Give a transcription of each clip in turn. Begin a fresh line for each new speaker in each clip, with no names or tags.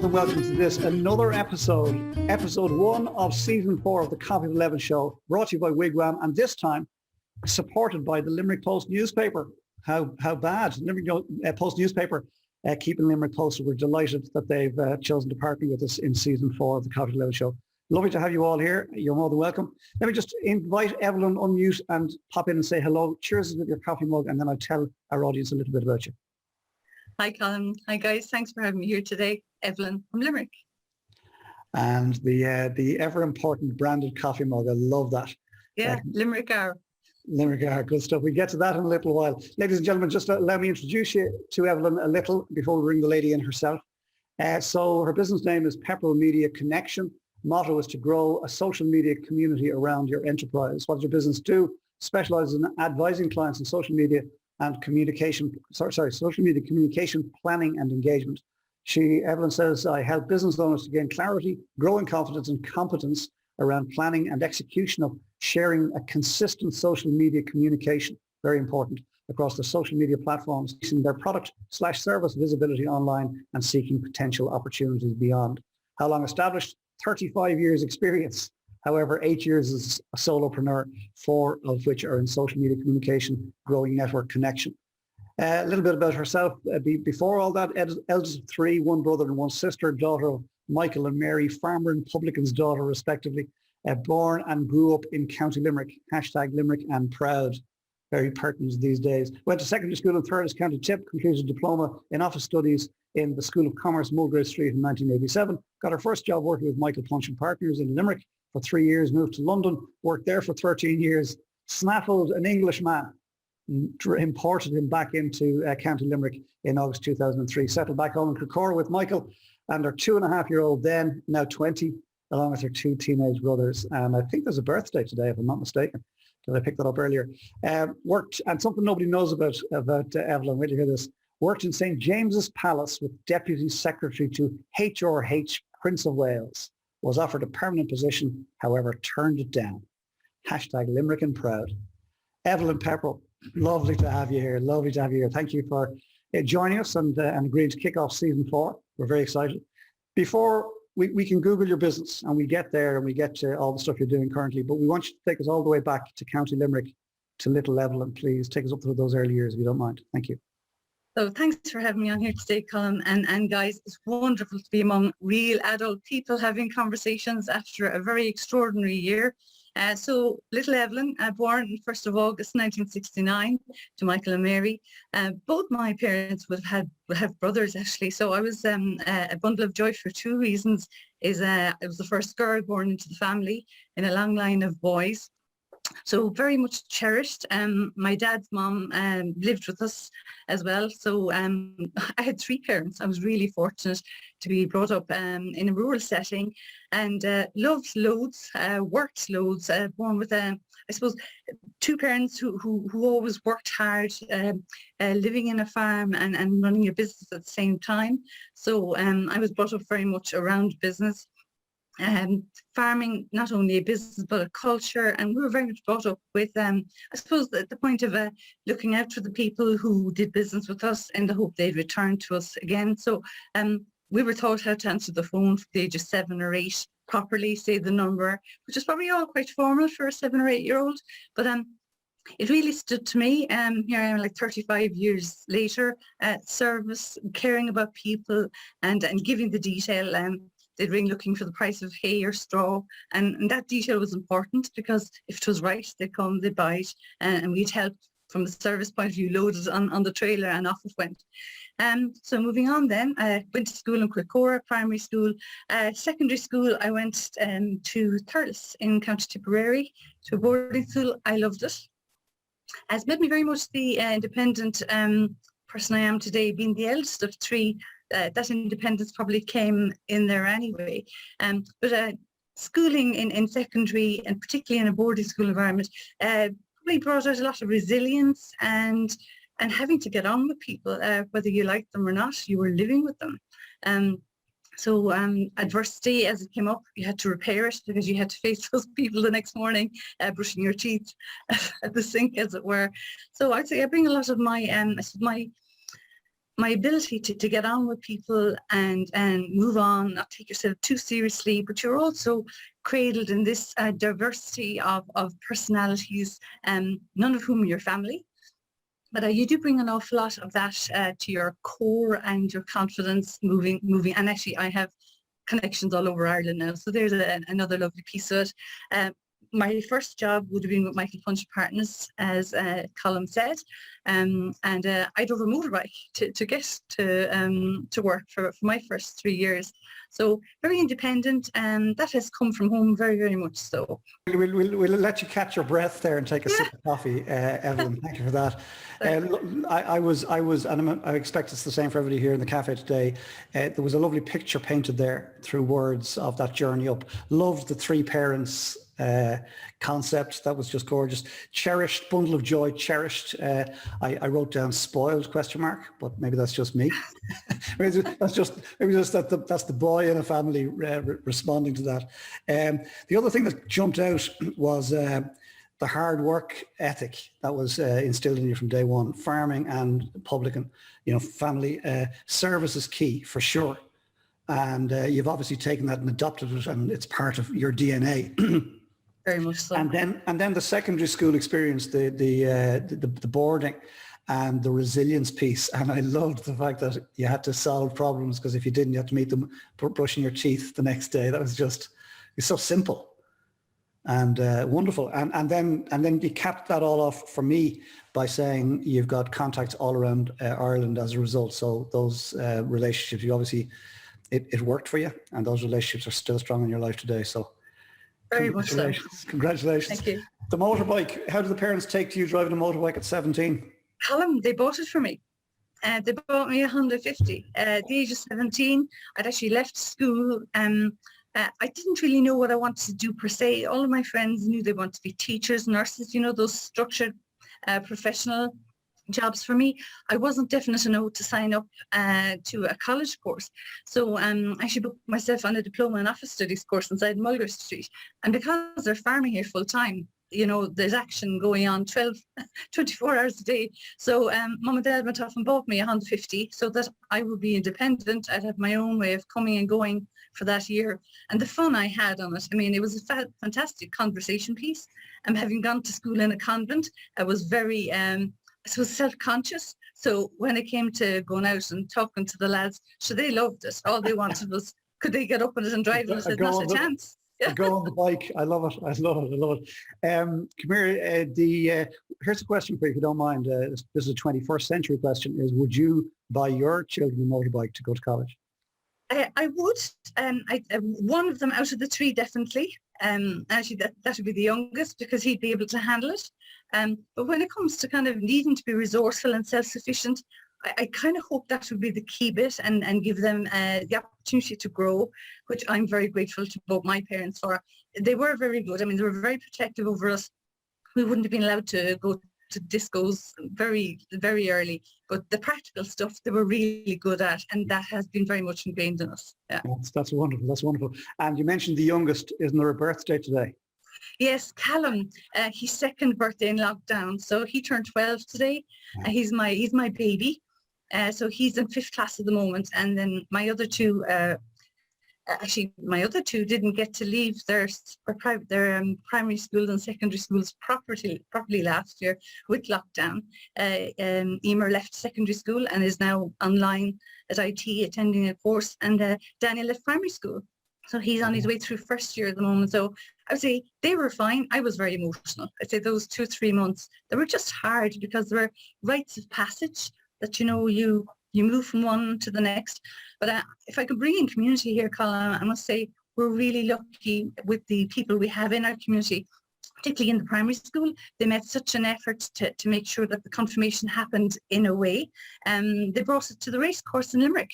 and welcome to this, another episode 1 of season 4 of the Coffee with 11 show, brought to you by Wigwam, and this time supported by the Limerick Post newspaper. How bad? Limerick Post newspaper keeping Limerick posted. We're delighted that they've chosen to partner with us in season 4 of the Coffee with 11 show. Lovely to have you all here. You're more than welcome. Let me just invite Evelyn, unmute and pop in and say hello. Cheers with your coffee mug, and then I'll tell our audience a little bit about you.
Hi, Colin. Hi, guys. Thanks for having me here today. Evelyn from Limerick.
And the ever important branded coffee mug. I love that.
Yeah, Limerick are.
Limerick are. Good stuff. We'll get to that in a little while. Ladies and gentlemen, just allow me to introduce you to Evelyn a little before we bring the lady in herself. So her business name is Pepperrel Media Connection. Motto is to grow a social media community around your enterprise. What does your business do? Specializes in advising clients in social media and social media communication, planning and engagement. Evelyn says, I help business owners to gain clarity, growing confidence and competence around planning and execution of sharing a consistent social media communication, very important, across the social media platforms, using their product/service visibility online and seeking potential opportunities beyond. How long established? 35 years experience. However, 8 years as a solopreneur, 4 of which are in social media communication, growing network connection. A little bit about herself. Before all that, eldest of 3, 1 brother and 1 sister, daughter of Michael and Mary, farmer and publican's daughter, respectively. Born and grew up in County Limerick, #Limerick and proud. Very pertinent these days. Went to secondary school in Thurles, County Tip, completed a diploma in office studies in the School of Commerce, Mulgrave Street in 1987. Got her first job working with Michael Punch and Partners in Limerick for 3 years, moved to London, worked there for 13 years, snaffled an Englishman, imported him back into County Limerick in August 2003, settled back home in Cork with Michael and her 2.5-year-old then, now 20, along with her 2 teenage brothers. And I think there's a birthday today, if I'm not mistaken. Did I pick that up earlier? Worked, and something nobody knows about Evelyn, wait to hear this, worked in St. James's Palace with Deputy Secretary to HRH, Prince of Wales. Was offered a permanent position, however, turned it down. #Limerick and proud. Evelyn Pepperrell, lovely to have you here. Lovely to have you here. Thank you for joining us and agreeing to kick off season 4. We're very excited. Before we can Google your business and we get there and we get to all the stuff you're doing currently, but we want you to take us all the way back to County Limerick, to little Evelyn. Please take us up through those early years if you don't mind. Thank you.
So thanks for having me on here today, Colin. And guys, it's wonderful to be among real adult people having conversations after a very extraordinary year. So little Evelyn, born 1st of August 1969 to Michael and Mary. Both my parents would have brothers, actually. So I was a bundle of joy for 2 reasons. I was the first girl born into the family in a long line of boys. So very much cherished. My dad's mom lived with us as well. So I had 3 parents. I was really fortunate to be brought up in a rural setting and loved loads, worked loads, born with, I suppose, 2 parents who always worked hard, living in a farm and running a business at the same time. So I was brought up very much around business. Farming, not only a business but a culture, and we were very much brought up with I suppose the point of looking out for the people who did business with us in the hope they'd return to us again. So we were taught how to answer the phone from the age of 7 or 8 properly, say the number, which is probably all quite formal for a 7 or 8-year-old, but it really stood to me. Here I am, like 35 years later, service, caring about people and giving the detail. They'd ring looking for the price of hay or straw, and that detail was important because if it was right, they'd come, they'd buy it, and we'd help from a service point of view, load it on the trailer, and off it went. So moving on then, I went to school in Quicora, primary school. Secondary school, I went to Thurles in County Tipperary, to a boarding school. I loved it. It's made me very much the independent person I am today, being the eldest of 3. That independence probably came in there anyway. But schooling in secondary, and particularly in a boarding school environment, probably brought out a lot of resilience and having to get on with people, whether you liked them or not, you were living with them. So adversity, as it came up, you had to repair it because you had to face those people the next morning, brushing your teeth at the sink, as it were. So I'd say I bring a lot of my my ability to get on with people and move on, not take yourself too seriously, but you're also cradled in this diversity of personalities, none of whom are your family. But you do bring an awful lot of that to your core and your confidence moving. And actually, I have connections all over Ireland now. So there's another lovely piece of it. My first job would have been with Michael Punch Partners, as Colm said, and I drove a motorbike to get to work for my first 3 years. So very independent, and that has come from home very, very much so.
We'll let you catch your breath there and take a sip of coffee, Evelyn. Thank you for that. I was, and I expect it's the same for everybody here in the cafe today. There was a lovely picture painted there through words of that journey up. Loved the three parents concept. That was just gorgeous. Cherished, bundle of joy, cherished. I wrote down spoiled ? But maybe that's just me. maybe that's just that's the boy in a family responding to that. The other thing that jumped out was the hard work ethic that was instilled in you from day one. Farming and public and family service is key for sure. And you've obviously taken that and adopted it, and it's part of your DNA.
Very much so.
And then the secondary school experience, the boarding and the resilience piece. And I loved the fact that you had to solve problems, because if you didn't, you had to meet them brushing your teeth the next day. That was just, it's so simple and wonderful. And then you capped that all off for me by saying you've got contacts all around Ireland as a result. So those relationships, you obviously, it worked for you, and those relationships are still strong in your life today. So
very much so.
Congratulations.
Thank you.
The motorbike, how did the parents take to you driving a motorbike at 17?
Colm, they bought it for me. They bought me a Honda 50. At the age of 17, I'd actually left school. I didn't really know what I wanted to do per se. All of my friends knew they wanted to be teachers, nurses, those structured professional jobs. For me, I wasn't definite enough to sign up to a college course. So I actually booked myself on a diploma in office studies course inside Mulger Street. And because they're farming here full time, there's action going on 24 hours a day. So Mum and Dad went off and bought me a Honda 50 so that I would be independent. I'd have my own way of coming and going for that year. And the fun I had on it, it was a fantastic conversation piece. Having gone to school in a convent, I was very self-conscious. So when it came to going out and talking to the lads, they loved it. All they wanted was, could they get up on it and drive it? I said, not a chance.
Go on the bike. I love it. Come here. Here's a question for you, if you don't mind. This is a 21st century question: is would you buy your children a motorbike to go to college?
I would. One of them out of the three, definitely. Actually, that would be the youngest, because he'd be able to handle it. But when it comes to kind of needing to be resourceful and self-sufficient, I kind of hope that would be the key bit, and give them the opportunity to grow, which I'm very grateful to both my parents for. They were very good. They were very protective over us. We wouldn't have been allowed to go to discos very, very early, but the practical stuff they were really good at, and that has been very much ingrained in us. Yeah.
That's wonderful. That's wonderful. And you mentioned the youngest. Isn't there a birthday today?
Yes, Callum, his second birthday in lockdown. So he turned 12 today. He's my baby. So he's in 5th class at the moment. And then my other two didn't get to leave their primary school and secondary schools properly last year with lockdown. Emer left secondary school and is now online at IT attending a course, and Daniel left primary school. So he's on his way through first year at the moment. So I would say they were fine. I was very emotional. I'd say those 2-3 months, they were just hard, because there were rites of passage that, you move from one to the next. But if I could bring in community here, Colm, I must say we're really lucky with the people we have in our community, particularly in the primary school. They made such an effort to make sure that the confirmation happened in a way. They brought it to the race course in Limerick.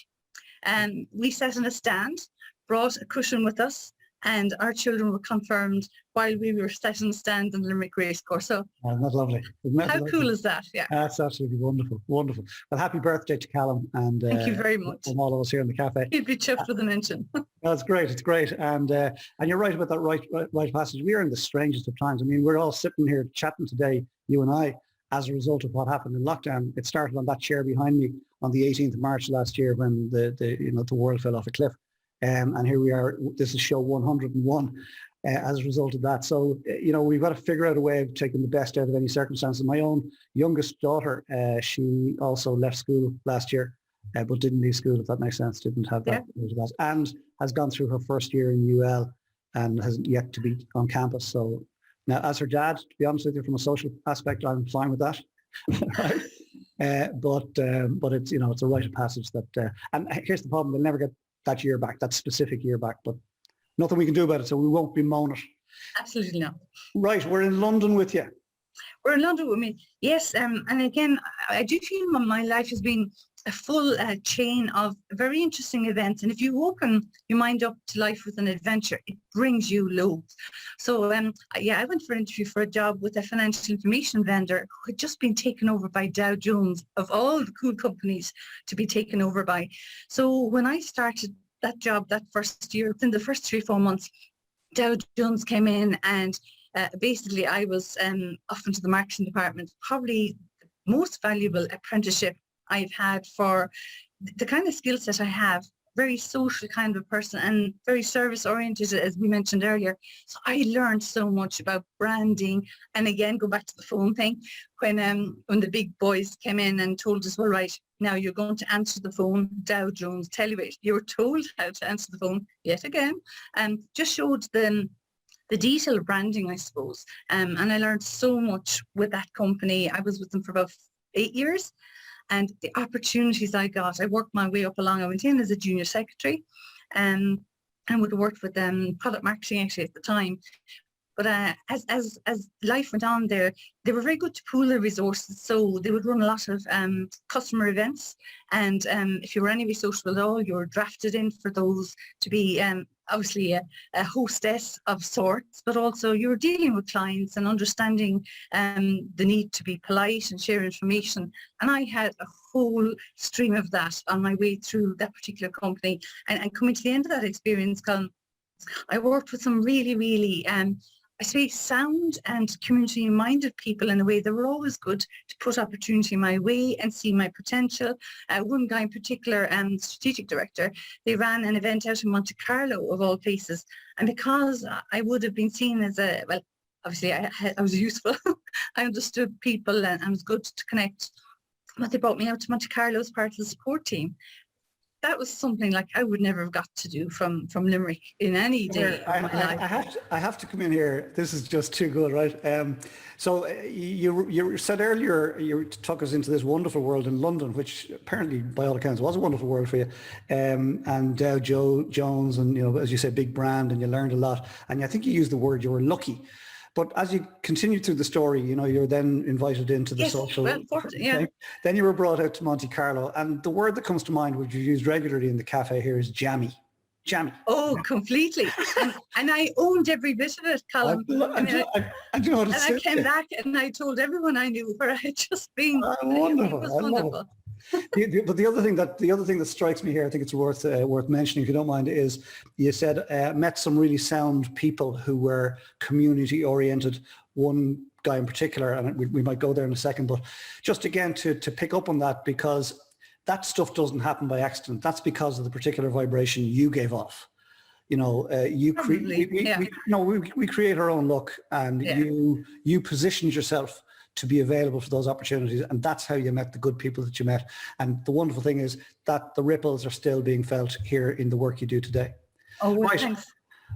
We sat in a stand, brought a cushion with us, and our children were confirmed while we were sat in the stand in the Limerick race course. So
isn't that lovely?
How cool is that? Yeah.
That's absolutely wonderful. Wonderful. Well, happy birthday to Callum. And
thank you very much.
From all of us here in the cafe.
He'd be chuffed with a mention.
That's great. It's great. And you're right about that right passage. We are in the strangest of times. We're all sitting here chatting today, you and I, as a result of what happened in lockdown. It started on that chair behind me on the 18th of March last year when the world fell off a cliff. And here we are. This is show 101 as a result of that. So, we've got to figure out a way of taking the best out of any circumstances. My own youngest daughter, she also left school last year, but didn't leave school, if that makes sense, didn't have that, and has gone through her first year in UL and has yet to be on campus. So now, as her dad, to be honest with you, from a social aspect, I'm fine with that. Right? But it's, it's a rite of passage that, and here's the problem, they'll never get that year back, that specific year back, but nothing we can do about it, so we won't bemoan it.
Absolutely not.
Right, we're in London with you.
We're in London with me, yes. And again, I do feel my life has been a full chain of very interesting events. And if you open your mind up to life with an adventure, it brings you loads. So I went for an interview for a job with a financial information vendor who had just been taken over by Dow Jones, of all the cool companies to be taken over by. So when I started that job that first year, within the first 3-4 months, Dow Jones came in and basically I was off into the marketing department, probably the most valuable apprenticeship I've had for the kind of skill set I have, very social kind of person and very service oriented, as we mentioned earlier. So I learned so much about branding. And again, go back to the phone thing, when the big boys came in and told us, well, right, now you're going to answer the phone, Dow Jones, Telluride. You were told how to answer the phone yet again, and just showed them the detail of branding, I suppose. And I learned so much with that company. I was with them for about 8 years. And the opportunities I got, I worked my way up along. I went in as a junior secretary and would have worked with product marketing actually at the time. But as life went on there, they were very good to pool their resources. So they would run a lot of customer events. And if you were anyway social at all, you were drafted in for those to be obviously a hostess of sorts, but also you were dealing with clients and understanding the need to be polite and share information. And I had a whole stream of that on my way through that particular company. And coming to the end of that experience, Colin, I worked with some really, really I say sound and community-minded people in a way. They were always good to put opportunity my way and see my potential. One guy in particular, strategic director, they ran an event out in Monte Carlo, of all places. And because I would have been seen as obviously I was useful. I understood people and I was good to connect. But they brought me out to Monte Carlo as part of the support team. That was something like I would never have got to do from Limerick in any day of my life.
I have to come in here. This is just too good, right? So you said earlier, you took us into this wonderful world in London, which apparently, by all accounts, was a wonderful world for you. And Dow Jones, and as you say, big brand, and you learned a lot. And I think you used the word you were lucky. But as you continued through the story, you were then invited into the social.
Yeah.
Then you were brought out to Monte Carlo, and the word that comes to mind, which you use regularly in the cafe here, is jammy. Jammy.
Oh, completely. and I owned every bit of it, Colin. I came back and I told everyone I knew where I had just been.
Wonderful.
It was wonderful.
But the other thing that strikes me here, I think it's worth mentioning, if you don't mind, is you said met some really sound people who were community oriented. One guy in particular, and we might go there in a second, but just again to pick up on that, because that stuff doesn't happen by accident. That's because of the particular vibration you gave off. We create our own luck, and you positioned yourself to be available for those opportunities, and that's how you met the good people that you met. And the wonderful thing is that the ripples are still being felt here in the work you do today.
Oh, well,
right.
Thanks.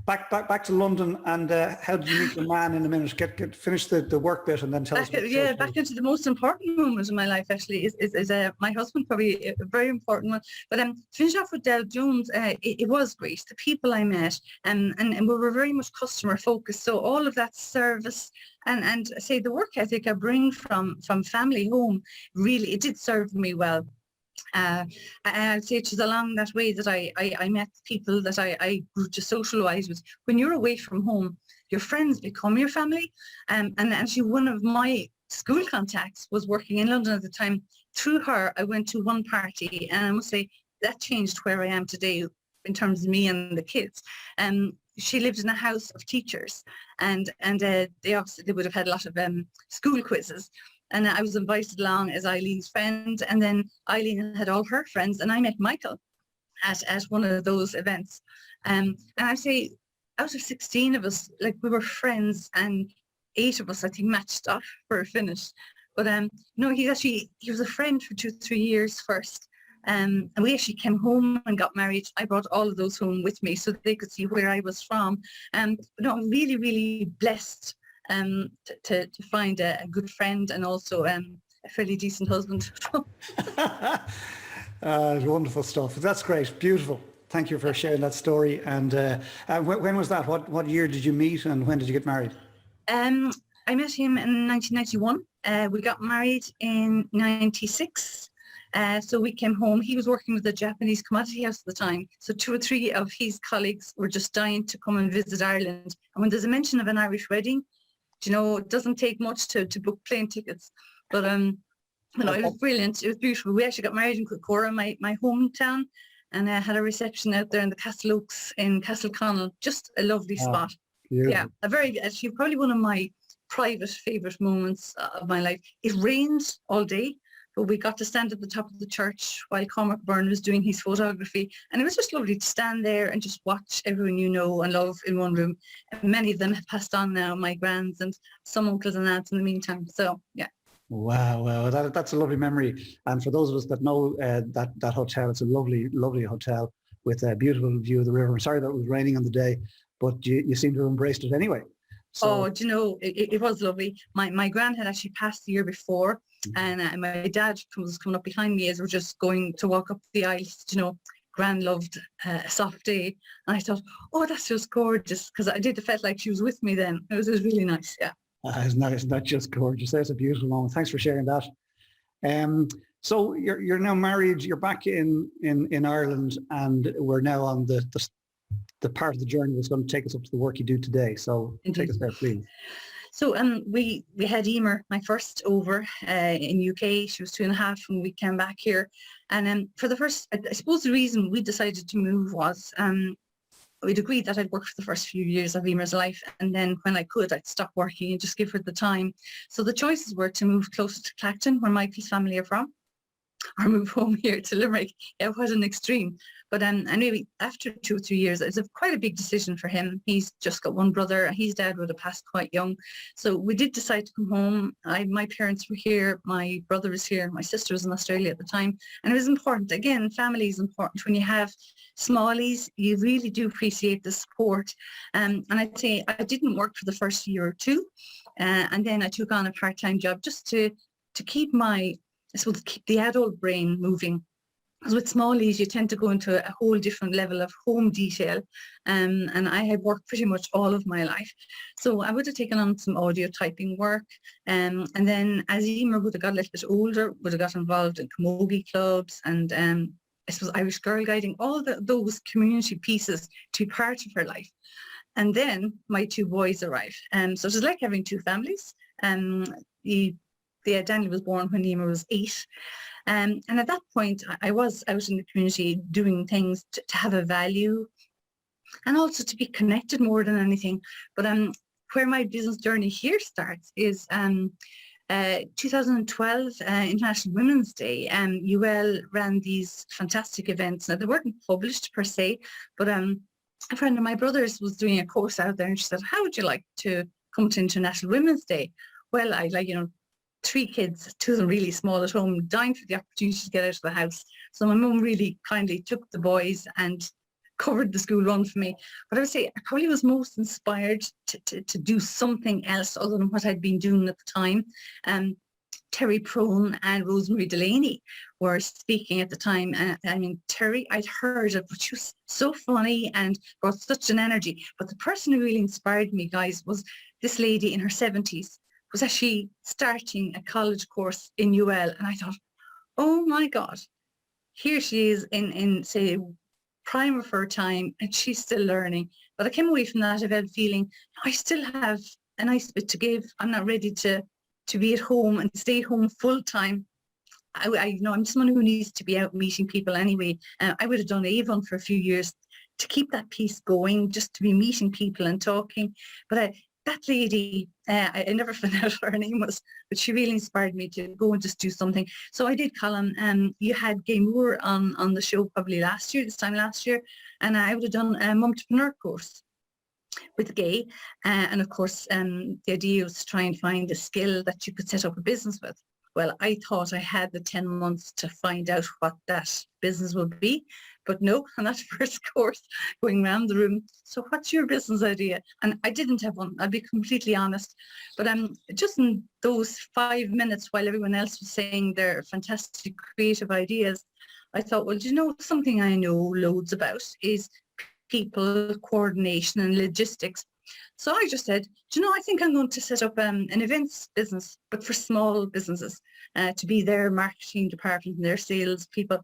Back to London, and how did you meet your man in a minute? Finish the work bit and then tell us.
Back into the most important moment in my life actually is my husband, probably a very important one. But finish off with Dow Jones, it was great. The people I met, and we were very much customer focused. So all of that service and say the work ethic I bring from family home, really, it did serve me well. I'd say it was along that way that I met people that I grew to socialise with. When you're away from home, your friends become your family. And actually one of my school contacts was working in London at the time. Through her, I went to one party, and I must say that changed where I am today in terms of me and the kids. She lived in a house of teachers, and they would have had a lot of school quizzes. And I was invited along as Eileen's friend, and then Eileen had all her friends, and I met Michael at one of those events. And I'd say out of 16 of us, like we were friends, and 8 of us, I think, matched up for a finish. But no, he was a friend for 2-3 years first. And we actually came home and got married. I brought all of those home with me so they could see where I was from. No, I'm really, really blessed to find a good friend, and also a fairly decent husband.
Wonderful stuff. That's great. Beautiful. Thank you for sharing that story. And when was that? What year did you meet, and when did you get married?
I met him in 1991. We got married in 96. So we came home. He was working with a Japanese commodity house at the time. So 2 or 3 of his colleagues were just dying to come and visit Ireland. And when there's a mention of an Irish wedding, you know, it doesn't take much to book plane tickets. But you know, it was brilliant. It was beautiful. We actually got married in Corcora, my hometown, and I had a reception out there in the Castle Oaks in Castleconnell. Just a lovely spot.
Beautiful.
Yeah, actually probably one of my private favourite moments of my life. It rained all day, but we got to stand at the top of the church while Cormac Byrne was doing his photography, and it was just lovely to stand there and just watch everyone you know and love in one room. And many of them have passed on now, my grands and some uncles and aunts in the meantime. So yeah.
Wow, that's a lovely memory. And for those of us that know that hotel, it's a lovely, lovely hotel with a beautiful view of the river. I'm sorry that it was raining on the day, but you seem to have embraced it anyway. So,
do you know, it was lovely. My gran had actually passed the year before, and my dad was coming up behind me as we're just going to walk up the aisle. You know, gran loved a soft day, and I thought, oh, that's just gorgeous, because I did felt like she was with me then. It was really nice, yeah.
It's not just gorgeous. That's a beautiful moment. Thanks for sharing that. So you're now married. You're back in Ireland, and we're now on the part of the journey that's going to take us up to the work you do today. So
Indeed.
Take us there, please.
So we had Emer, my first, over in UK. She was 2.5 when we came back here. And for the first, I suppose the reason we decided to move was we'd agreed that I'd work for the first few years of Emer's life, and then when I could, I'd stop working and just give her the time. So the choices were to move closer to Clacton, where Michael's family are from, or move home here to Limerick. Yeah, what an extreme. But anyway, after 2 or 3 years, it's quite a big decision for him. He's just got one brother. His dad would have passed quite young. So we did decide to come home. My parents were here. My brother was here. My sister was in Australia at the time. And it was important. Again, family is important. When you have smallies, you really do appreciate the support. And I'd say I didn't work for the first year or 2. And then I took on a part-time job just to keep keep the adult brain moving. Because with smallies, you tend to go into a whole different level of home detail. And I had worked pretty much all of my life. So I would have taken on some audio typing work. And then as Emer would have got a little bit older, would have got involved in camogie clubs and I suppose Irish Girl Guiding, all those community pieces to be part of her life. And then my 2 boys arrived. So it was like having 2 families. Daniel was born when Emer was 8. And at that point, I was out in the community doing things to have a value and also to be connected more than anything. But where my business journey here starts is 2012, International Women's Day. UL ran these fantastic events. Now, they weren't published per se, but a friend of my brother's was doing a course out there, and she said, how would you like to come to International Women's Day? Well, I 3 kids, 2 of them really small at home, dying for the opportunity to get out of the house. So my mum really kindly took the boys and covered the school run for me. But I would say I probably was most inspired to do something else other than what I'd been doing at the time. Terry Prone and Rosemary Delaney were speaking at the time. Terry, I'd heard of, but she was so funny and brought such an energy. But the person who really inspired me, guys, was this lady in her 70s. Was actually starting a college course in UL, and I thought, oh my God, here she is in say prime of her time, and she's still learning. But I came away from that event feeling I still have a nice bit to give. I'm not ready to be at home and stay home full time. I'm someone who needs to be out meeting people anyway. I would have done Avon for a few years to keep that piece going, just to be meeting people and talking. But that lady, I never found out what her name was, but she really inspired me to go and just do something. So I did, Colin. You had Gay Moore on the show probably this time last year, and I would have done a Mompreneur course with Gay. And of course, the idea was to try and find a skill that you could set up a business with. Well, I thought I had the 10 months to find out what that business would be, but no, on that first course, going around the room, so what's your business idea? And I didn't have one, I'll be completely honest. But just in those 5 minutes while everyone else was saying their fantastic creative ideas, I thought, well, do you know, something I know loads about is people, coordination and logistics. So I just said, do you know, I think I'm going to set up an events business, but for small businesses, to be their marketing department and their sales people.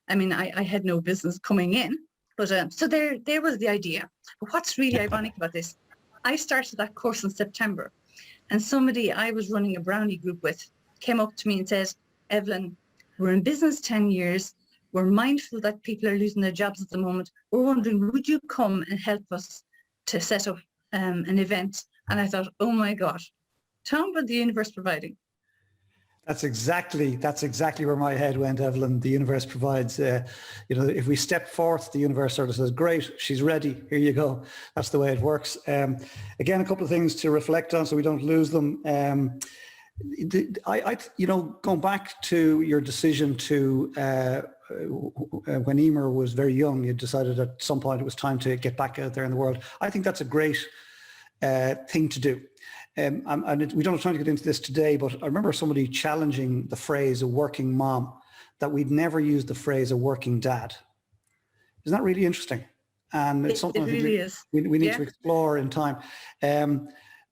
I mean, I had no business coming in, but so there was the idea. But what's really ironic about this, I started that course in September, and somebody I was running a brownie group with came up to me and said, Evelyn, we're in business 10 years. We're mindful that people are losing their jobs at the moment. We're wondering, would you come and help us to set up an event? And I thought, oh my God, tell me about the universe providing.
That's exactly where my head went, Evelyn. The universe provides, if we step forth, the universe sort of says, great, she's ready, here you go. That's the way it works. Again, a couple of things to reflect on so we don't lose them. Going back to your decision to, when Emer was very young, you decided at some point it was time to get back out there in the world. I think that's a great thing to do. And we don't have time to get into this today, but I remember somebody challenging the phrase a working mom, that we'd never used the phrase a working dad. Isn't that really interesting? And it's something
it really is.
We need to explore in time.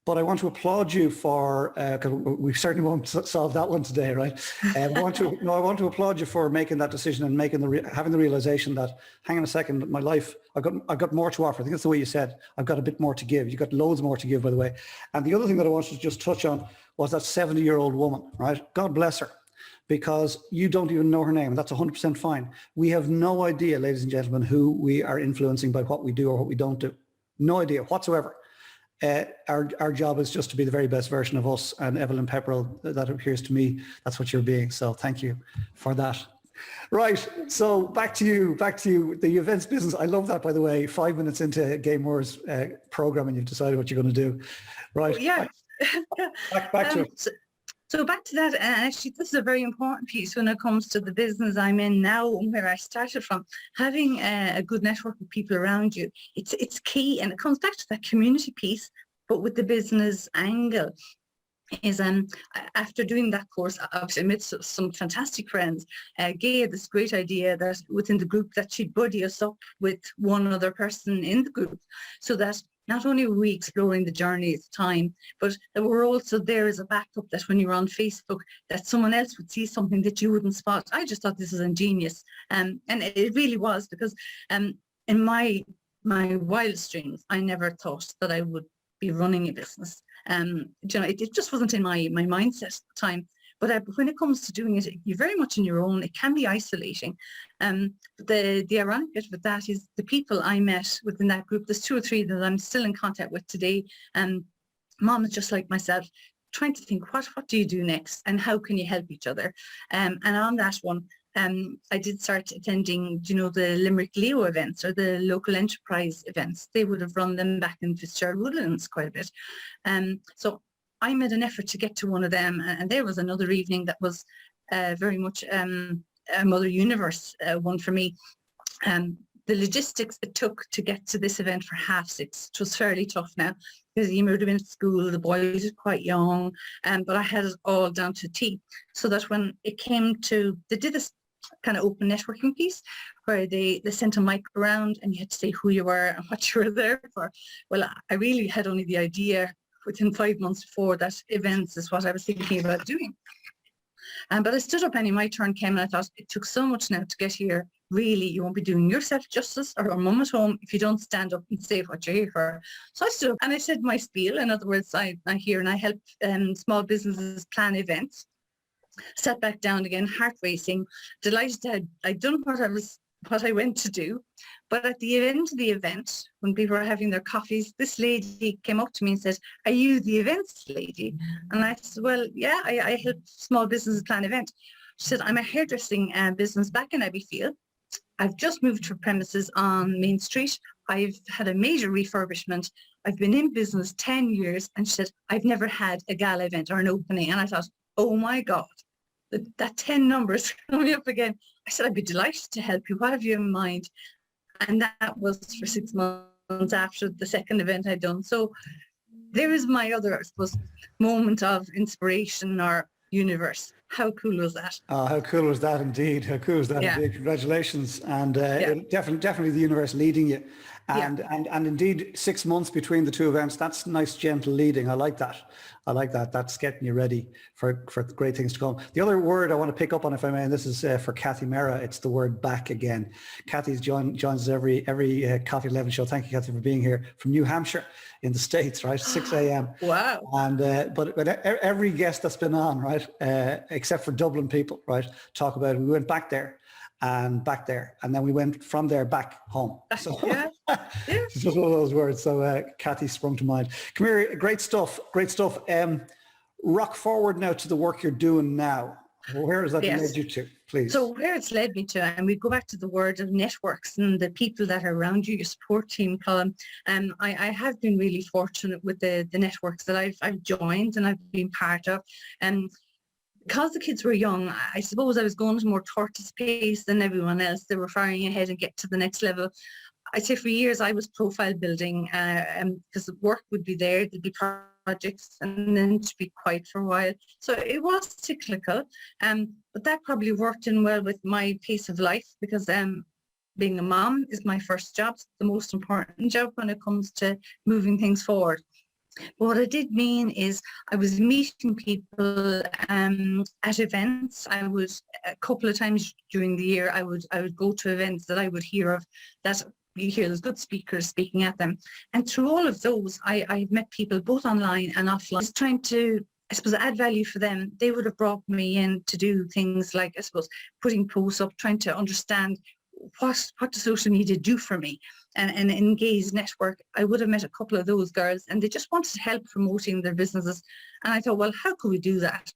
But I want to applaud you for, because we certainly won't solve that one today, right? I want to applaud you for making that decision and having the realization that, hang on a second, my life, I've got more to offer. I think that's the way you said. I've got a bit more to give. You've got loads more to give, by the way. And the other thing that I wanted to just touch on was that 70-year-old woman, right? God bless her, because you don't even know her name. That's 100% fine. We have no idea, ladies and gentlemen, who we are influencing by what we do or what we don't do. No idea whatsoever. Our job is just to be the very best version of us, and Evelyn Pepperrell, that appears to me, that's what you're being. So thank you for that. Right, so back to you, the events business. I love that, by the way, 5 minutes into Gay Moore's program and you've decided what you're going to do. Right,
yeah.
back to it.
So back to that, actually, this is a very important piece when it comes to the business I'm in now and where I started from. Having a good network of people around you, it's key, and it comes back to that community piece, but with the business angle. Is after doing that course, obviously I met some fantastic friends. Gay had this great idea that within the group that she'd buddy us up with one other person in the group, so that not only were we exploring the journey at the time, but that we're also there as a backup, that when you were on Facebook, that someone else would see something that you wouldn't spot. I just thought this was ingenious. And it really was, because in my wildest dreams, I never thought that I would be running a business. It just wasn't in my mindset at the time. But when it comes to doing it, you're very much on your own. It can be isolating. The ironic bit with that is the people I met within that group, there's 2 or 3 that I'm still in contact with today. Mom is just like myself, trying to think, what do you do next and how can you help each other? And on that one, I did start attending, the Limerick Leo events or the local enterprise events. They would have run them back in Fitzgerald Woodlands quite a bit. So I made an effort to get to one of them, and there was another evening that was very much a Mother Universe one for me. The logistics it took to get to this event for 6:30, it was fairly tough now, because you would have been at school, the boys were quite young, but I had it all down to a T, so that when it came to, they did this kind of open networking piece where they sent a mic around and you had to say who you were and what you were there for. Well, I really had only the idea within 5 months before that events is what I was thinking about doing. But I stood up and my turn came, and I thought, it took so much now to get here. Really, you won't be doing yourself justice or mum at home if you don't stand up and say what you're here for. So I stood up and I said my spiel. In other words, I'm here and I help small businesses plan events. Sat back down again, heart racing, delighted that I'd done what I was what I went to do. But at the end of the event, when people were having their coffees, this lady came up to me and said, "Are you the events lady?" And I said, "Well, yeah, I help small businesses plan events." She said, "I'm a hairdressing business back in Abbeyfield. I've just moved to premises on Main Street. I've had a major refurbishment. I've been in business 10 years." And she said, "I've never had a gala event or an opening." And I thought, oh my God, that 10 numbers coming up again. I said, "I'd be delighted to help you. What have you in mind?" And that was for 6 months after the second event I'd done. So there is my other, I suppose, moment of inspiration or universe. How cool was that?
How cool was that indeed? How cool was that
Yeah.
indeed? Congratulations. And
Yeah.
definitely the universe leading you. And,
Yeah.
and indeed 6 months between the two events, that's nice, gentle leading. I like that. I like that. That's getting you ready for great things to come. The other word I want to pick up on, if I may, and this is for Kathy Mera, it's the word back again. Kathy's joins us every Coffee 11 show. Thank you, Kathy, for being here from New Hampshire in the States, right? 6 a.m.
Wow.
And but every guest that's been on, right, except for Dublin people, right, talk about it. We went back there, and then we went from there back home. So
Yeah.
it's just one of those words. So Kathy sprung to mind. Come here, great stuff. Rock forward now to the work you're doing now. Where has that led you to, please?
So where it's led me to, and we go back to the word of networks and the people that are around you, your support team, Colin. I have been really fortunate with the networks that I've joined and I've been part of. And because the kids were young, I suppose I was going at more tortoise pace than everyone else. They were firing ahead and get to the next level. I'd say for years I was profile building because the work would be there, there'd be projects, and then to be quiet for a while. So it was cyclical, but that probably worked in well with my pace of life because being a mom is my first job, the most important job when it comes to moving things forward. But what it did mean is I was meeting people at events. I would a couple of times during the year I would go to events that I would hear of that you hear those good speakers speaking at them. And through all of those, I've met people both online and offline, just trying to, I suppose, add value for them. They would have brought me in to do things like, I suppose, putting posts up, trying to understand what does social media do for me, and engage network. I would have met a couple of those girls and they just wanted help promoting their businesses. And I thought, well, how could we do that?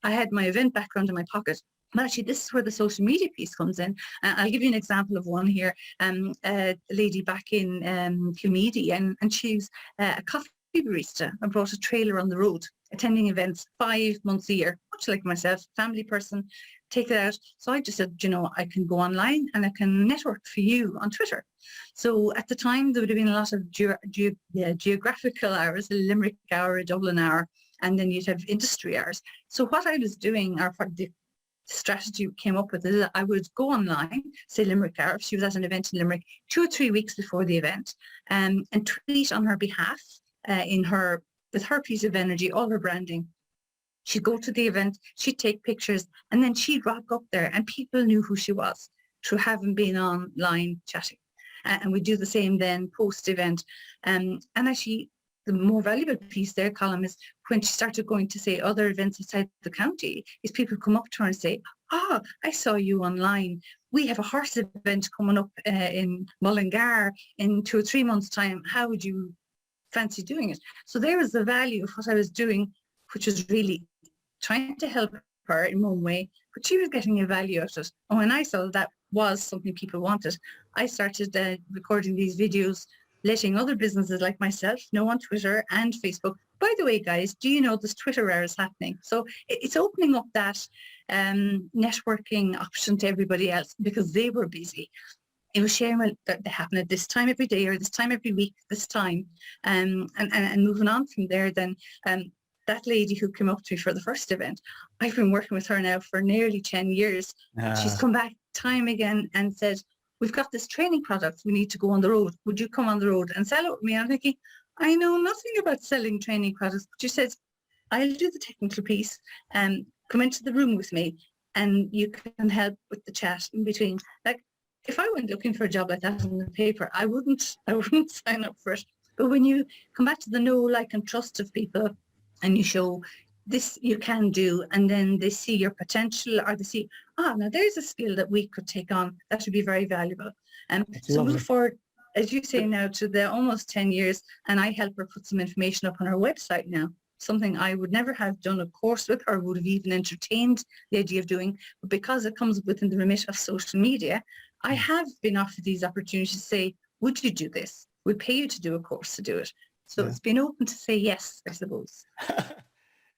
I had my event background in my pocket. But actually, this is where the social media piece comes in. I'll give you an example of one here. A lady back in Kilmeedy, and she's a coffee barista and brought a trailer on the road, attending events 5 months a year, much like myself, family person, take it out. So I just said, I can go online and I can network for you on Twitter. So at the time, there would have been a lot of geographical hours, a Limerick hour, a Dublin hour, and then you'd have industry hours. So what I was doing, or the strategy came up with, is I would go online, say Limerick hour, if she was at an event in Limerick 2 or 3 weeks before the event, and tweet on her behalf with her piece of energy, all her branding. She'd go to the event, she'd take pictures, and then she'd rock up there and people knew who she was through having been online chatting. And we do the same then post-event. And actually, the more valuable piece there, Colin, is when she started going to, say, other events outside the county, is people come up to her and say, I saw you online. We have a horse event coming up in Mullingar in 2 or 3 months' time. How would you fancy doing it? So there was the value of what I was doing, which was really trying to help her in one way, but she was getting a value out of it. And when I saw that was something people wanted, I started recording these videos, letting other businesses like myself know on Twitter and Facebook, by the way, guys, do you know this Twitter hour is happening? So it's opening up that networking option to everybody else because they were busy. It was sharing, well, that they happen at this time every day or this time every week, this time. And moving on from there, then that lady who came up to me for the first event, I've been working with her now for nearly 10 years. She's come back time again and said, we've got this training product, we need to go on the road. Would you come on the road and sell it with me? I'm thinking, I know nothing about selling training products, but she says, I'll do the technical piece and come into the room with me and you can help with the chat in between. Like, if I went looking for a job like that on the paper, I wouldn't sign up for it. But when you come back to the know, like, and trust of people and you show this you can do, and then they see your potential, or they see, now there's a skill that we could take on that would be very valuable. And so
lovely.
move forward, as you say now, to the almost 10 years, and I help her put some information up on her website now, something I would never have done a course with or would have even entertained the idea of doing, but because it comes within the remit of social media, I have been offered these opportunities to say, would you do this? We'll pay you to do a course to do it. So it's been open to say yes, I suppose.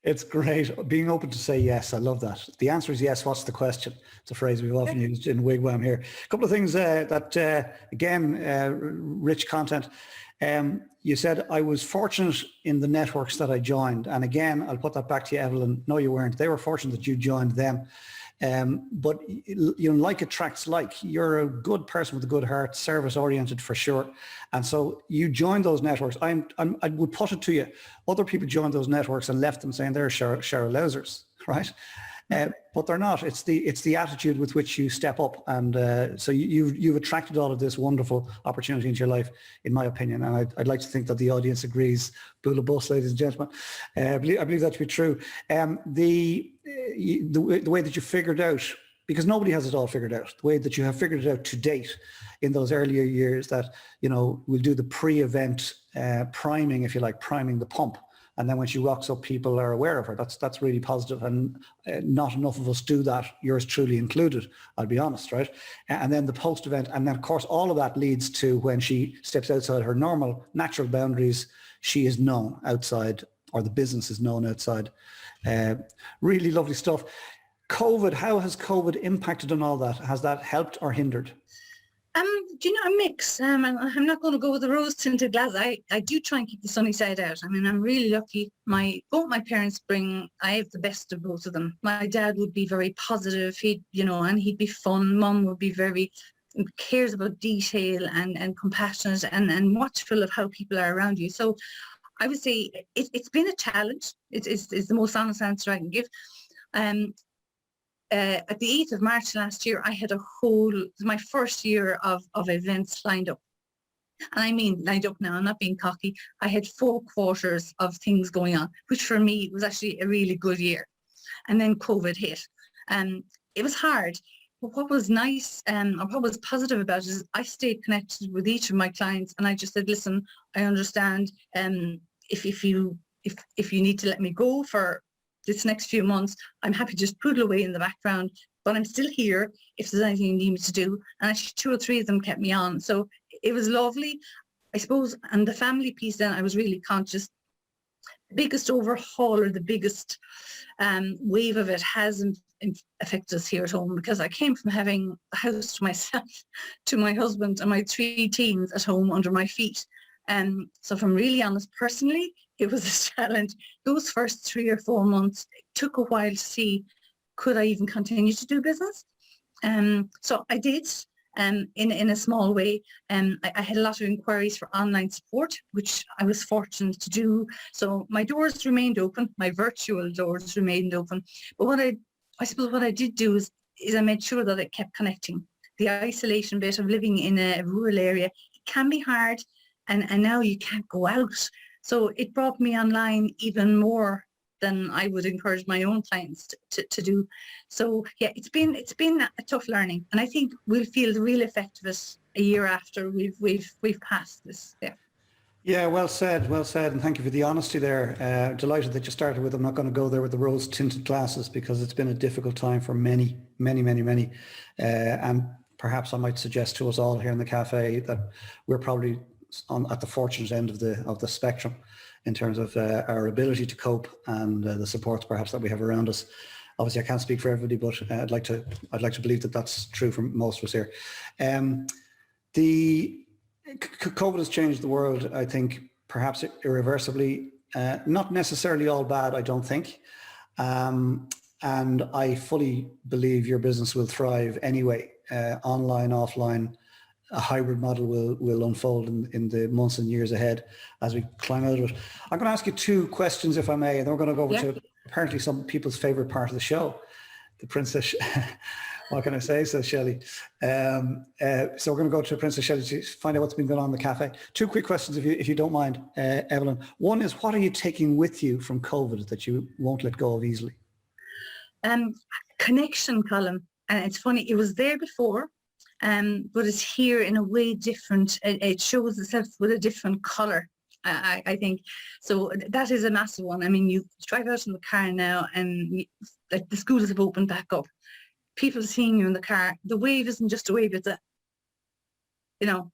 It's great. Being open to say yes. I love that. The answer is yes. What's the question? It's a phrase we've often used in Wigwam here. A couple of things again, rich content. You said, I was fortunate in the networks that I joined. And again, I'll put that back to you, Evelyn. No, you weren't. They were fortunate that you joined them. But like attracts like. You're a good person with a good heart, service oriented for sure. And so you joined those networks. I would put it to you, other people joined those networks and left them saying they're Cheryl Lousers, right? But they're not. It's the attitude with which you step up, and so you've attracted all of this wonderful opportunity into your life, in my opinion. And I'd like to think that the audience agrees. Bula bus, ladies and gentlemen. I believe that to be true. The way that you figured out, because nobody has it all figured out, the way that you have figured it out to date in those earlier years, that we'll do the pre-event priming, if you like, priming the pump. And then when she rocks up, people are aware of her. That's really positive, and not enough of us do that, yours truly included, I'll be honest, right? And then the post-event, and then of course all of that leads to when she steps outside her normal, natural boundaries, she is known outside, or the business is known outside. Really lovely stuff. COVID, how has COVID impacted on all that? Has that helped or hindered?
A mix. I'm not going to go with the rose-tinted glass. I do try and keep the sunny side out. I mean, I'm really lucky. Both my parents I have the best of both of them. My dad would be very positive. And he'd be fun. Mum would be very cares about detail and compassionate and watchful of how people are around you. So I would say it's been a challenge. It's the most honest answer I can give. At the 8th of March last year, I had my first year of events lined up. And I mean lined up now, I'm not being cocky. I had 4 quarters of things going on, which for me was actually a really good year. And then COVID hit. It was hard. But what was nice or what was positive about it is I stayed connected with each of my clients, and I just said, listen, I understand if you need to let me go for this next few months, I'm happy to just poodle away in the background, but I'm still here if there's anything you need me to do. And actually 2 or 3 of them kept me on. So it was lovely, I suppose. And the family piece then, I was really conscious. The biggest overhaul or the biggest wave of it hasn't affected us here at home, because I came from having a house to myself, to my husband and my 3 teens at home under my feet. So if I'm really honest, personally, it was a challenge. Those first 3 or 4 months, it took a while to see, could I even continue to do business? So I did in a small way. I had a lot of inquiries for online support, which I was fortunate to do. So my doors remained open, my virtual doors remained open. But I suppose what I did do is I made sure that it kept connecting. The isolation bit of living in a rural area, it can be hard, and now you can't go out. So it brought me online even more than I would encourage my own clients to do. So yeah, it's been a tough learning, and I think we'll feel the real effect of it a year after we've passed this. Yeah.
Yeah, well said, and thank you for the honesty there. Delighted that you started with, I'm not going to go there with the rose-tinted glasses, because it's been a difficult time for many. And perhaps I might suggest to us all here in the cafe that we're probably at the fortunate end of the spectrum in terms of our ability to cope and the supports perhaps that we have around us. Obviously, I can't speak for everybody, but I'd like to believe that that's true for most of us here. The COVID has changed the world, I think, perhaps irreversibly. Not necessarily all bad, I don't think. And I fully believe your business will thrive anyway. Online, offline, a hybrid model will unfold in the months and years ahead as we climb out of it. I'm going to ask you 2 questions, if I may, and then we're going to go over to apparently some people's favorite part of the show, the princess What can I say? Says Shelley. So we're going to go to Princess Shelley to find out what's been going on in the cafe. Two quick questions, if you don't mind, Evelyn. One is, what are you taking with you from COVID that you won't let go of easily?
Connection, Colin. And it's funny, it was there before, but it's here in a way different. It shows itself with a different colour. I think so. That is a massive one. I mean, you drive out in the car now, and like the schools have opened back up. People seeing you in the car. The wave isn't just a wave; it's a,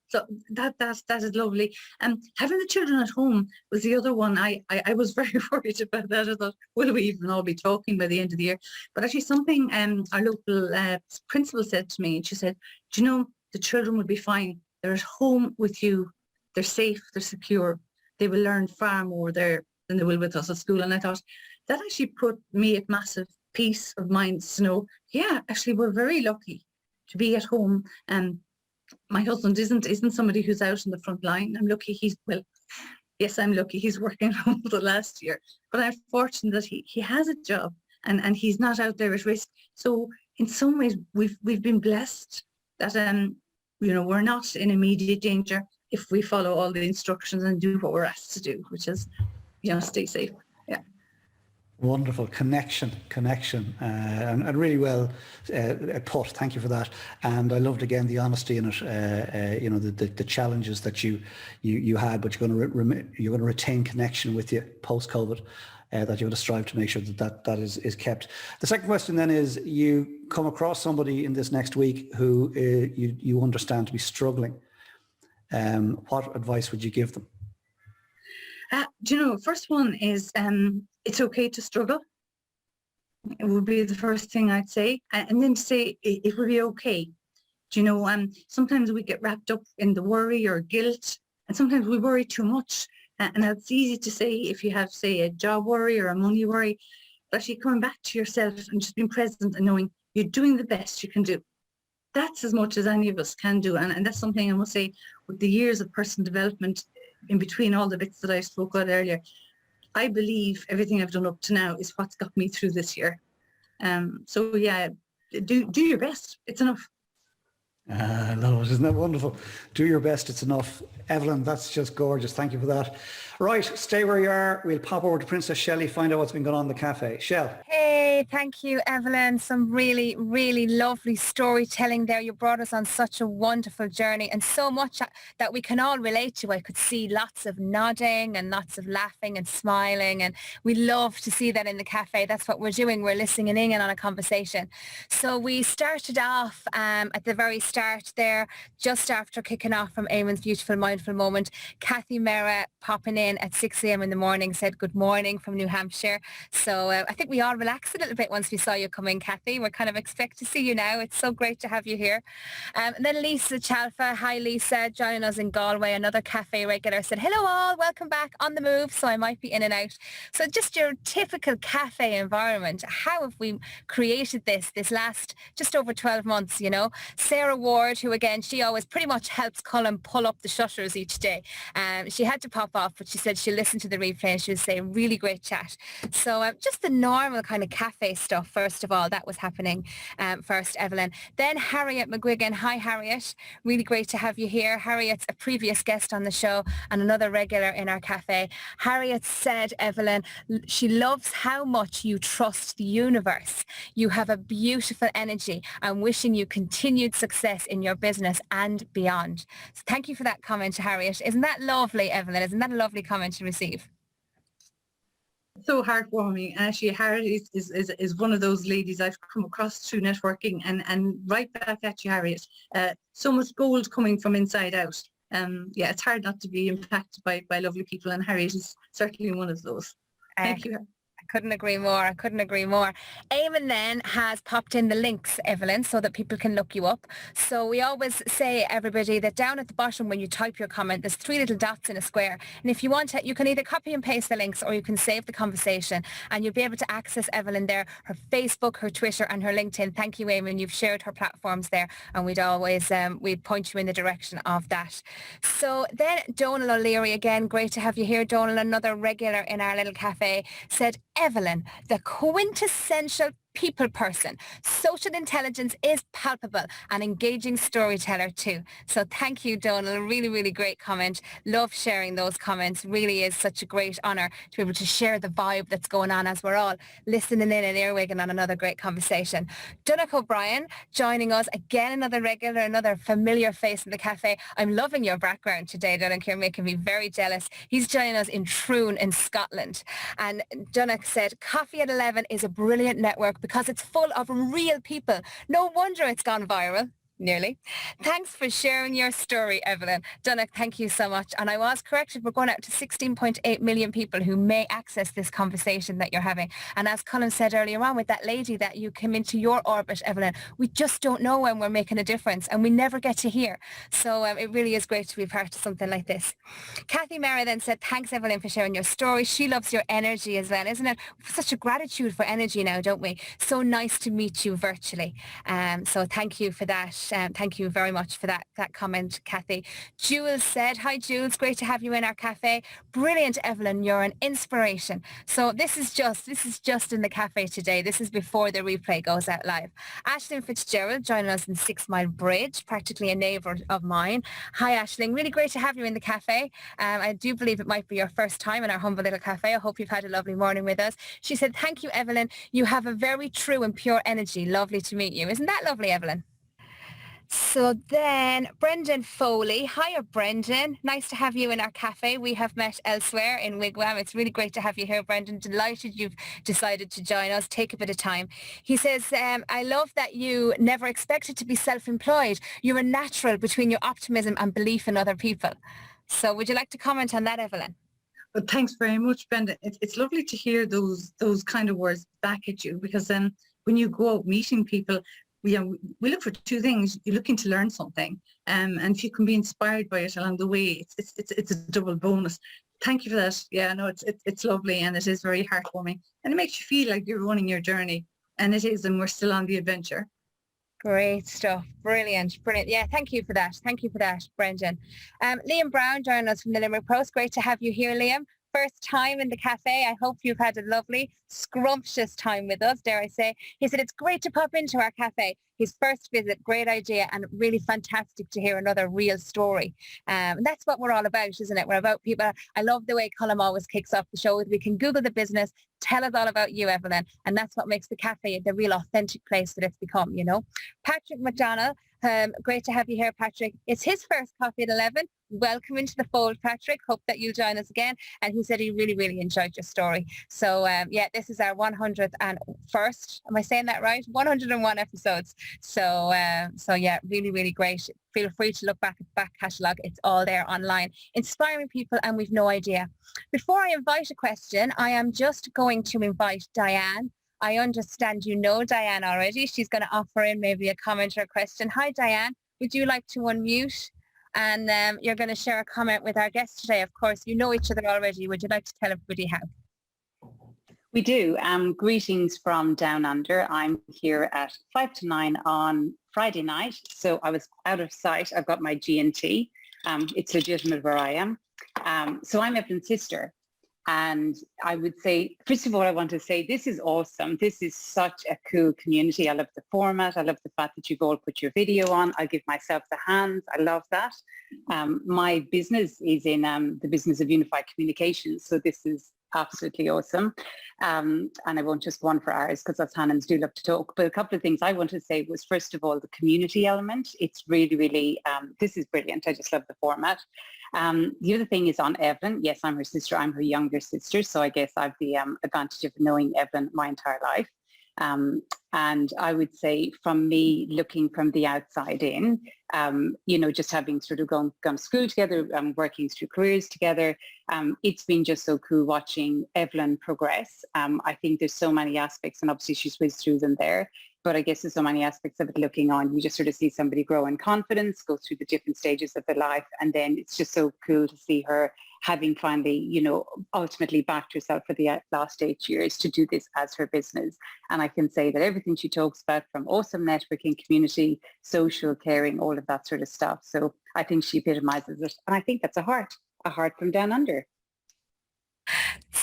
So that is lovely. Having the children at home was the other one. I was very worried about that. I thought, will we even all be talking by the end of the year? But actually, something our local principal said to me, and she said, "Do you know, the children will be fine. They're at home with you. They're safe. They're secure. They will learn far more there than they will with us at school." And I thought that actually put me at massive peace of mind to know, yeah, actually we're very lucky to be at home. And my husband isn't somebody who's out in the front line. I'm lucky yes, I'm lucky he's working home for the last year, but I'm fortunate that he has a job and he's not out there at risk. So in some ways we've been blessed that we're not in immediate danger if we follow all the instructions and do what we're asked to do, which is, stay safe. Yeah.
Wonderful connection, and really well put. Thank you for that. And I loved again the honesty in it. The challenges that you had, but you're going to retain connection with you post COVID. That you're going to strive to make sure that is kept. The second question then is, you come across somebody in this next week who you understand to be struggling. What advice would you give them?
First one is it's okay to struggle. It would be the first thing I'd say. And then to say it will be okay. Sometimes we get wrapped up in the worry or guilt, and sometimes we worry too much. And that's easy to say if you have, say, a job worry or a money worry. But actually coming back to yourself and just being present and knowing you're doing the best you can do. That's as much as any of us can do. And that's something I must say, with the years of personal development, in between all the bits that I spoke about earlier, I believe everything I've done up to now is what's got me through this year. So yeah, do your best. It's enough.
I love it. Isn't that wonderful? Do your best. It's enough. Evelyn, that's just gorgeous. Thank you for that. Right, stay where you are. We'll pop over to Princess Shelley, find out what's been going on in the cafe. Shell.
Hey, thank you, Evelyn. Some really, really lovely storytelling there. You brought us on such a wonderful journey, and so much that we can all relate to. I could see lots of nodding and lots of laughing and smiling, and we love to see that in the cafe. That's what we're doing. We're listening in on a conversation. So we started off at the very start there, just after kicking off from Eamon's beautiful mindful moment. Kathy Mera popping in at 6 a.m. in the morning said good morning from New Hampshire. So I think we all relaxed a little bit once we saw you come in, Kathy. We're kind of expect to see you now. It's so great to have you here. And then Lisa Chalfa, hi Lisa, joining us in Galway, another cafe regular, said hello all, welcome back, on the move, so I might be in and out. So just your typical cafe environment. How have we created this last just over 12 months, Sarah Ward, who again, she always pretty much helps Colin pull up the shutters each day. She had to pop off, but she said she'll listen to the replay and she'll say really great chat. So just the normal kind of cafe stuff, first of all, that was happening first, Evelyn. Then Harriet McGuigan. Hi, Harriet. Really great to have you here. Harriet's a previous guest on the show and another regular in our cafe. Harriet said, Evelyn, she loves how much you trust the universe. You have a beautiful energy. I'm wishing you continued success in your business and beyond. So thank you for that comment, Harriet. Isn't that lovely, Evelyn? Isn't that a lovely comment to receive?
So heartwarming. Actually, Harriet is one of those ladies I've come across through networking, and right back at you, Harriet. So much gold coming from inside out. It's hard not to be impacted by lovely people, and Harriet is certainly one of those. Thank you.
I couldn't agree more. Eamon then has popped in the links, Evelyn, so that people can look you up. So we always say, everybody, that down at the bottom when you type your comment, there's 3 little dots in a square. And if you want to, you can either copy and paste the links or you can save the conversation and you'll be able to access Evelyn there, her Facebook, her Twitter and her LinkedIn. Thank you, Eamon. You've shared her platforms there and we'd always, we'd point you in the direction of that. So then Donal O'Leary, again, great to have you here, Donal, another regular in our little cafe, said, Evelyn, the quintessential people person. Social intelligence is palpable, an engaging storyteller too. So thank you, Donal. A really, really great comment. Love sharing those comments. Really is such a great honour to be able to share the vibe that's going on as we're all listening in and earwigging on another great conversation. Donach O'Brien joining us again, another regular, another familiar face in the cafe. I'm loving your background today, Donach. You're making me very jealous. He's joining us in Troon in Scotland. And Donach said, Coffee at 11 is a brilliant network because it's full of real people. No wonder it's gone viral. Nearly. Thanks for sharing your story, Evelyn. Donach, thank you so much. And I was corrected. We're going out to 16.8 million people who may access this conversation that you're having. And as Colin said earlier on with that lady that you came into your orbit, Evelyn, we just don't know when we're making a difference and we never get to hear. So it really is great to be part of something like this. Kathy Mara then said, thanks, Evelyn, for sharing your story. She loves your energy as well, isn't it? Such a gratitude for energy now, don't we? So nice to meet you virtually. So thank you for that. Thank you very much for that comment, Kathy. Jules said, hi Jules, great to have you in our cafe. Brilliant, Evelyn, you're an inspiration. So this is just in the cafe today. This is before the replay goes out live. Aisling Fitzgerald joining us in 6 Mile Bridge, practically a neighbour of mine. Hi Aisling, really great to have you in the cafe. I do believe it might be your first time in our humble little cafe. I hope you've had a lovely morning with us. She said, thank you, Evelyn. You have a very true and pure energy. Lovely to meet you. Isn't that lovely, Evelyn? So then Brendan Foley. Hiya, Brendan. Nice to have you in our cafe. We have met elsewhere in Wigwam. It's really great to have you here, Brendan. Delighted you've decided to join us. Take a bit of time. He says, I love that you never expected to be self-employed. You're a natural between your optimism and belief in other people. So would you like to comment on that, Evelyn?
Well, thanks very much, Brenda. It's lovely to hear those kind of words back at you, because then when you go out meeting people, we look for 2 things. You're looking to learn something, and if you can be inspired by it along the way, it's a double bonus. Thank you for that. Yeah, no, it's lovely, and it is very heartwarming, and it makes you feel like you're running your journey, and it is, and we're still on the adventure.
Great stuff. Brilliant. Yeah, thank you for that. Thank you for that, Brendan. Liam Brown joining us from the Limerick Post. Great to have you here, Liam. First time in the cafe. I hope you've had a lovely, scrumptious time with us, dare I say. He said it's great to pop into our cafe. His first visit, great idea, and really fantastic to hear another real story. That's what we're all about, isn't it? We're about people. I love the way Colm always kicks off the show. We can Google the business, tell us all about you, Evelyn, and that's what makes the cafe the real authentic place that it's become, you know. Patrick McDonald, great to have you here, Patrick. It's his first coffee at 11. Welcome into the fold, Patrick. Hope that you'll join us again. And he said he really, really enjoyed your story. So yeah, this is our 101st. Am I saying that right? 101 episodes. So yeah, really, really great. Feel free to look back at the back catalogue. It's all there online. Inspiring people, and we've no idea. Before I invite a question, I am just going to invite Diane. I understand you know Diane already. She's going to offer in maybe a comment or a question. Hi, Diane. Would you like to unmute? And you're going to share a comment with our guest today. Of course, you know each other already. Would you like to tell everybody how?
We do. Greetings from Down Under. I'm here at 5 to 9 on Friday night. So I was out of sight. I've got my G&T. It's legitimate where I am. So I'm Evelyn's sister. And I would say, first of all, I want to say this is awesome. This is such a cool community. I love the format. I love the fact that you've all put your video on. I give myself the hands. I love that. My business is in the business of unified communications. So this is absolutely awesome. And I won't just go on for hours because us Hannans do love to talk. But a couple of things I want to say was, first of all, the community element. It's really, really, this is brilliant. I just love the format. The other thing is on Evelyn. Yes, I'm her sister. I'm her younger sister. So I guess I've the advantage of knowing Evelyn my entire life. And I would say from me looking from the outside in, you know, just having sort of gone to school together, working through careers together, it's been just so cool watching Evelyn progress. I think there's so many aspects, and obviously she's whizzed through them there, but I guess there's so many aspects of it looking on. You just sort of see somebody grow in confidence, go through the different stages of their life, and then it's just so cool to see her having finally, you know, ultimately backed herself for the last 8 years to do this as her business. And I can say that everything she talks about, from awesome networking, community, social caring, all of that sort of stuff. So I think she epitomizes it. And I think that's a heart from down under.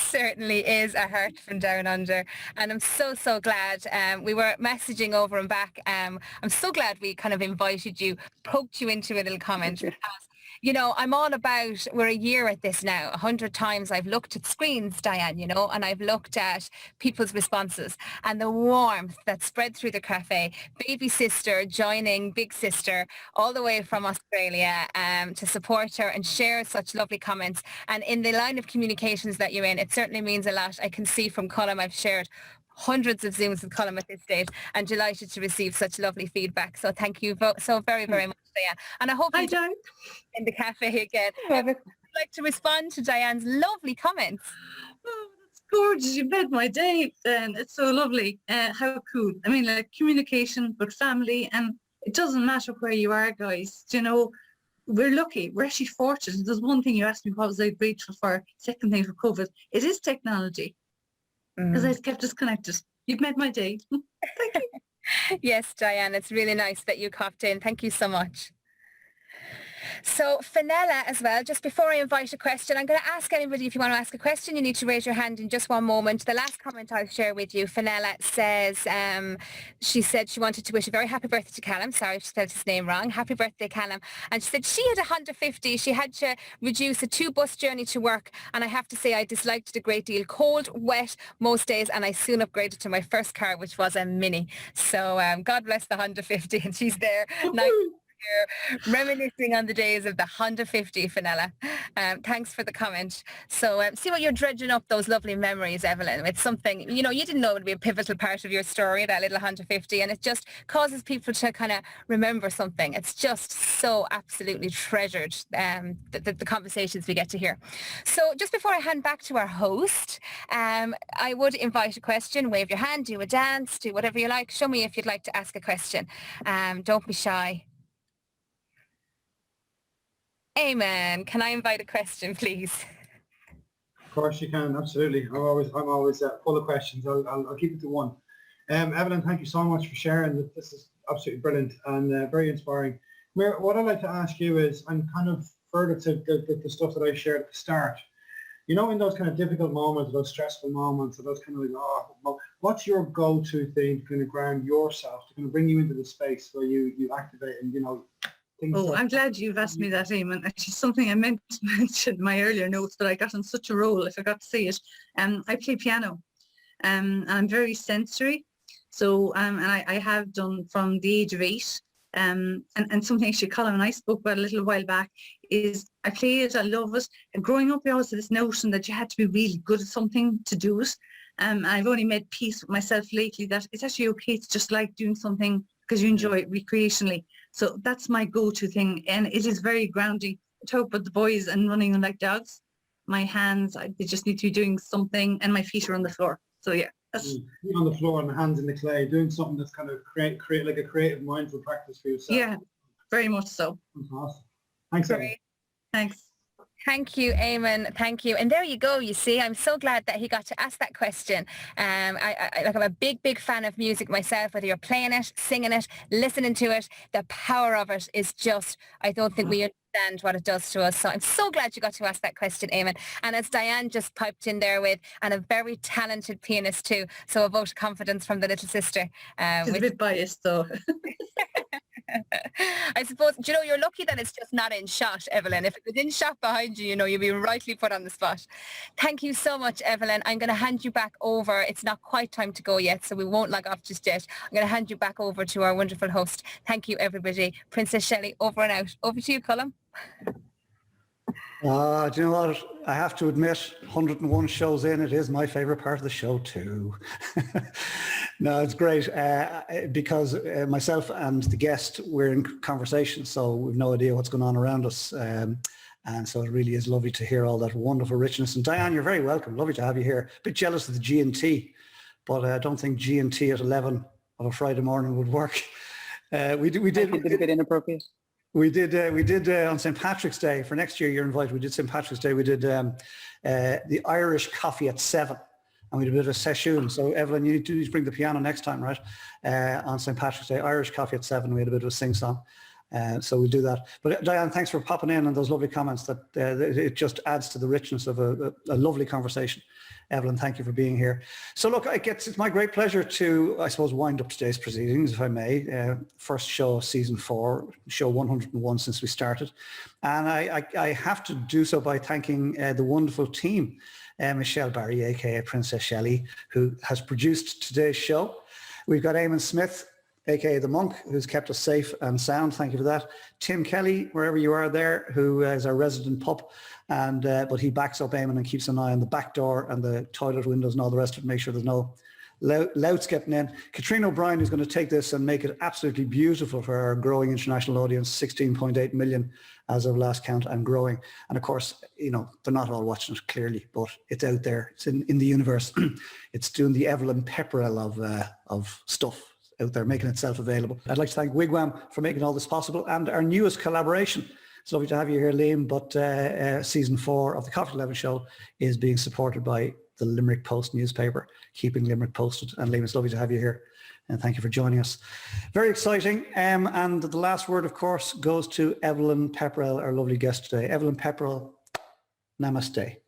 certainly is a heart from down under, and I'm so glad. We were messaging over and back. I'm so glad we kind of invited you, poked you into a little comment. Because, you know, I'm all about, we're a year at this now. 100 times I've looked at screens, Diane, you know, and I've looked at people's responses and the warmth that spread through the cafe. Baby sister joining big sister all the way from Australia to support her and share such lovely comments. And in the line of communications that you're in, it certainly means a lot. I can see from Colm, I've shared hundreds of Zooms with Colm at this stage, and delighted to receive such lovely feedback. So thank you so very much, Diane. And I hope
Hi,
you
Diane.
in the cafe again. I'd like to respond to Diane's lovely comments.
Oh, that's gorgeous. You made my day, then. It's so lovely. How cool. I mean, like communication, but family, and it doesn't matter where you are, guys. You know, we're lucky. We're actually fortunate. There's one thing you asked me, what was I grateful for? Second thing for COVID. It is technology, because it's kept us connected. You've made my day. Thank you.
Yes, Diane, it's really nice that you copped in. Thank you so much. So Fenella as well, just before I invite a question, I'm going to ask anybody, if you want to ask a question, you need to raise your hand in just one moment. The last comment I'll share with you, Fenella says, she said she wanted to wish a very happy birthday to Callum. Sorry, she spelled his name wrong. Happy birthday, Callum. And she said she had a Honda 50. She had to reduce a 2-bus journey to work. And I have to say I disliked it a great deal. Cold, wet most days. And I soon upgraded to my first car, which was a Mini. So God bless the Honda 50. And she's there now. Here, reminiscing on the days of the Honda 50, Fenella. Thanks for the comment. So see what you're dredging up those lovely memories, Evelyn. It's something, you know, you didn't know it would be a pivotal part of your story, that little Honda 50, and it just causes people to kind of remember something. It's just so absolutely treasured, the conversations we get to hear. So just before I hand back to our host, I would invite a question. Wave your hand, do a dance, do whatever you like. Show me if you'd like to ask a question. Don't be shy. Amen. Can I invite a question, please?
Of course you can, absolutely. I'm always full of questions. I'll keep it to one. Evelyn, thank you so much for sharing. This is absolutely brilliant and very inspiring. What I'd like to ask you is, I'm kind of further to the stuff that I shared at the start. You know, in those kind of difficult moments, those stressful moments, or those kind of like, well, what's your go-to thing to kind of ground yourself, to kind of bring you into the space where you activate and, you know,
Oh, I'm glad you've asked me that, Eamon. Actually, something I meant to mention in my earlier notes, but I got on such a roll, I forgot to say it. I play piano. I'm very sensory. So, and I have done from the age of 8. And something actually Colm and I spoke about a little while back is I play it, I love it. And growing up, I always had this notion that you had to be really good at something to do it. I've only made peace with myself lately that it's actually okay to just like doing something because you enjoy it recreationally. So that's my go-to thing, and it is very grounding. I talk about the boys and running like dogs. My hands, they just need to be doing something, and my feet are on the floor. So yeah, that's
feet on the floor and the hands in the clay, doing something that's kind of create like a creative, mindful practice for yourself.
Yeah, very much so.
Fantastic. Thanks, Evelyn.
Thanks.
Thank you, Eamon. Thank you. And there you go. You see, I'm so glad that he got to ask that question. I'm a big fan of music myself, whether you're playing it, singing it, listening to it. The power of it is just, I don't think we understand what it does to us. So I'm so glad you got to ask that question, Eamon. And as Diane just piped in there with, and a very talented pianist too. So a vote of confidence from the little sister.
She's a bit biased though.
I suppose, you know, you're lucky that it's just not in shot, Evelyn. If it was in shot behind you, you know, you'd be rightly put on the spot. Thank you so much, Evelyn. I'm going to hand you back over. It's not quite time to go yet, so we won't log off just yet. I'm going to hand you back over to our wonderful host. Thank you, everybody. Princess Shelley, over and out. Over to you, Colm.
Do you know what? I have to admit, 101 shows in, it is my favourite part of the show too. No, it's great because myself and the guest, we're in conversation, so we've no idea what's going on around us. And so it really is lovely to hear all that wonderful richness. And Diane, you're very welcome. Lovely to have you here. A bit jealous of the G&T, but I don't think G&T at 11 on a Friday morning would work. We did
a bit inappropriate.
We did on St. Patrick's Day. For next year, you're invited. We did St. Patrick's Day. We did the Irish coffee at 7, and we did a bit of a session. So Evelyn, you need to bring the piano next time, right? On St. Patrick's Day, Irish coffee at 7. We had a bit of a sing-song. So we'll do that. But Diane, thanks for popping in and those lovely comments. That it just adds to the richness of a lovely conversation. Evelyn, thank you for being here. So look, it's my great pleasure to, I suppose, wind up today's proceedings, if I may. First show of season 4, show 101 since we started. And I have to do so by thanking the wonderful team, Michelle Barry, aka Princess Shelley, who has produced today's show. We've got Eamon Smith, aka the Monk, who's kept us safe and sound. Thank you for that. Tim Kelly, wherever you are there, who is our resident pup, and but he backs up Eamon and keeps an eye on the back door and the toilet windows and all the rest of it, make sure there's no louts getting in. Katrina O'Brien is going to take this and make it absolutely beautiful for our growing international audience, 16.8 million as of last count and growing. And of course, you know, they're not all watching it clearly, but it's out there. It's in the universe. It's doing the Evelyn Pepperrel of stuff out there, making itself available. I'd like to thank Wigwam for making all this possible, and our newest collaboration. It's lovely to have you here, Liam, but season 4 of the Coffee 11 show is being supported by the Limerick Post newspaper, keeping Limerick posted. And Liam, it's lovely to have you here, and thank you for joining us. Very exciting. And the last word, of course, goes to Evelyn Pepperrell, our lovely guest today. Evelyn Pepperrell, namaste.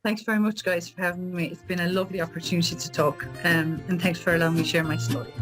Thanks very much, guys, for having me. It's been a lovely opportunity to talk, and thanks for allowing me to share my story.